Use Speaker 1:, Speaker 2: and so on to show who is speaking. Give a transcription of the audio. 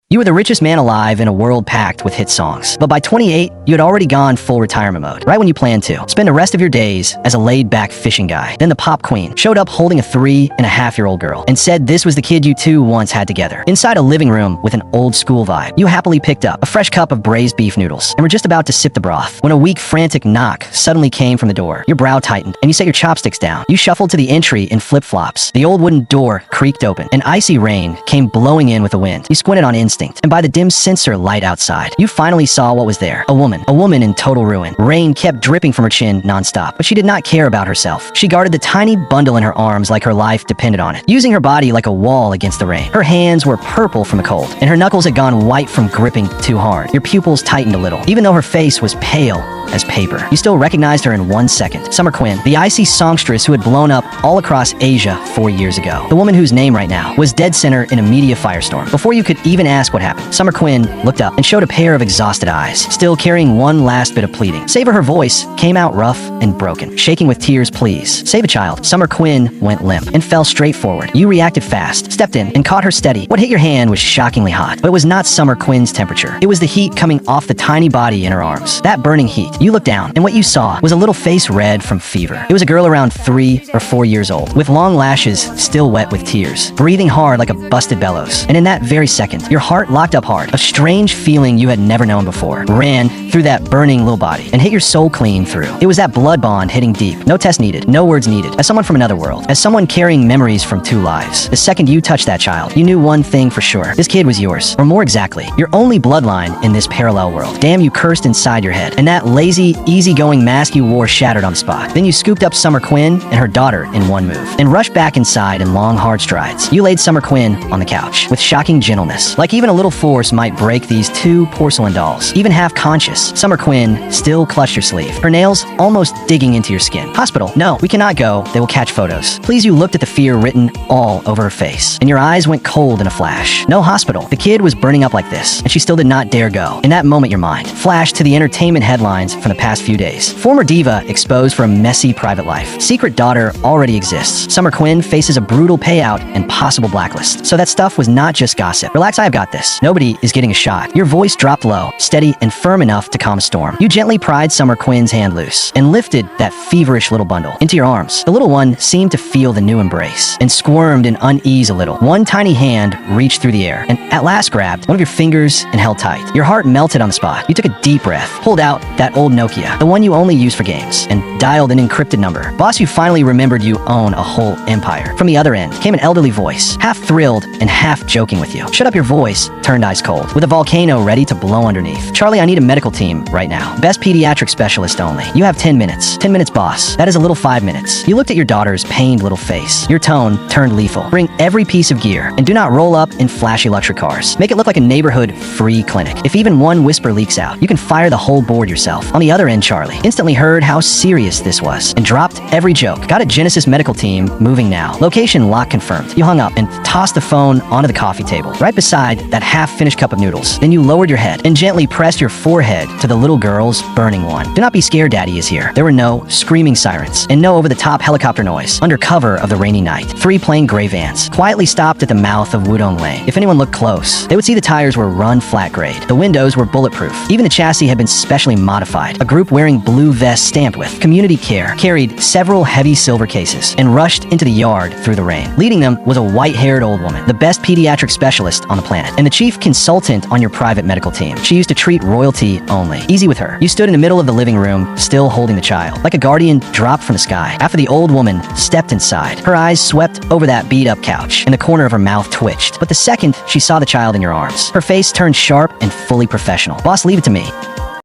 Speaker 1: You were the richest man alive in a world packed with hit songs. But by 28, you had already gone full retirement mode, right when you planned to. Spend the rest of your days as a laid-back fishing guy. Then the pop queen showed up holding a 3.5-year-old girl and said this was the kid you two once had together. Inside a living room with an old-school vibe, you happily picked up a fresh cup of braised beef noodles and were just about to sip the broth when a weak, frantic knock suddenly came from the door. Your brow tightened and you set your chopsticks down. You shuffled to the entry in flip-flops. The old wooden door creaked open and icy rain came blowing in with the wind. You squinted on instinct, and by the dim sensor light outside, you finally saw what was there. A woman in total ruin. Rain kept dripping from her chin nonstop, but she did not care about herself. She guarded the tiny bundle in her arms like her life depended on it, using her body like a wall against the rain. Her hands were purple from the cold, and her knuckles had gone white from gripping too hard. Your pupils tightened a little, even though her face was pale as paper. You still recognized her in 1 second. Summer Quinn, the icy songstress who had blown up all across Asia 4 years ago. The woman whose name right now was dead center in a media firestorm. Before you could even ask what happened, Summer Quinn looked up and showed a pair of exhausted eyes, still carrying one last bit of pleading. Save her voice came out rough and broken, shaking with tears, please. Save a child. Summer Quinn went limp and fell straight forward. You reacted fast, stepped in, and caught her steady. What hit your hand was shockingly hot, but it was not Summer Quinn's temperature. It was the heat coming off the tiny body in her arms. That burning heat. You looked down, and what you saw was a little face red from fever. It was a girl around 3 or 4 years old, with long lashes still wet with tears, breathing hard like a busted bellows. And in that very second, your heart locked up hard. A strange feeling you had never known before ran through that burning little body and hit your soul clean through. It was that blood bond hitting deep. No test needed, no words needed. As someone from another world, as someone carrying memories from 2 lives, the second you touched that child, you knew one thing for sure. This kid was yours, or more exactly, your only bloodline in this parallel world. Damn, you cursed inside your head, and that lazy, easygoing mask you wore shattered on the spot. Then you scooped up Summer Quinn and her daughter in one move, and rushed back inside in long, hard strides. You laid Summer Quinn on the couch with shocking gentleness, like even a little force might break these 2 porcelain dolls. Even half conscious, Summer Quinn still clutched your sleeve, her nails almost digging into your skin. Hospital? No, we cannot go. They will catch photos. Please, you looked at the fear written all over her face, and your eyes went cold in a flash. No hospital. The kid was burning up like this, and she still did not dare go. In that moment, your mind flashed to the entertainment headlines from the past few days. Former diva exposed for a messy private life. Secret daughter already exists. Summer Quinn faces a brutal payout and possible blacklist. So that stuff was not just gossip. Relax, I have got this. Nobody is getting a shot. Your voice dropped low, steady and firm enough to calm a storm. You gently pried Summer Quinn's hand loose and lifted that feverish little bundle into your arms. The little one seemed to feel the new embrace and squirmed in unease a little. One tiny hand reached through the air and at last grabbed one of your fingers and held tight. Your heart melted on the spot. You took a deep breath, pulled out that old Nokia, the one you only use for games, and dialed an encrypted number. Boss, you finally remembered you own a whole empire. From the other end came an elderly voice, half thrilled and half joking with you. Shut up, your voice turned ice cold, with a volcano ready to blow underneath. Charlie, I need a medical team right now. Best pediatric specialist only. You have 10 minutes. 10 minutes, boss. That is a little 5 minutes. You looked at your daughter's pained little face. Your tone turned lethal. Bring every piece of gear, and do not roll up in flashy luxury cars. Make it look like a neighborhood free clinic. If even one whisper leaks out, you can fire the whole board yourself. On the other end, Charlie instantly heard how serious this was and dropped every joke. Got a Genesis medical team moving now. Location lock confirmed. You hung up and tossed the phone onto the coffee table, right beside that half-finished cup of noodles. Then you lowered your head and gently pressed your forehead to the little girl's burning one. Do not be scared, Daddy is here. There were no screaming sirens and no over-the-top helicopter noise. Under cover of the rainy night, 3 plain gray vans quietly stopped at the mouth of Wudong Lane. If anyone looked close, they would see the tires were run flat grade. The windows were bulletproof. Even the chassis had been specially modified. A group wearing blue vests stamped with Community Care carried several heavy silver cases and rushed into the yard through the rain. Leading them was a white-haired old woman, the best pediatric specialist on the planet, and the chief consultant on your private medical team. She used to treat royalty only. Easy with her. You stood in the middle of the living room, still holding the child, like a guardian dropped from the sky. After the old woman stepped inside, her eyes swept over that beat-up couch, and the corner of her mouth twitched. But the second she saw the child in your arms, her face turned sharp and fully professional. Boss, leave it to me.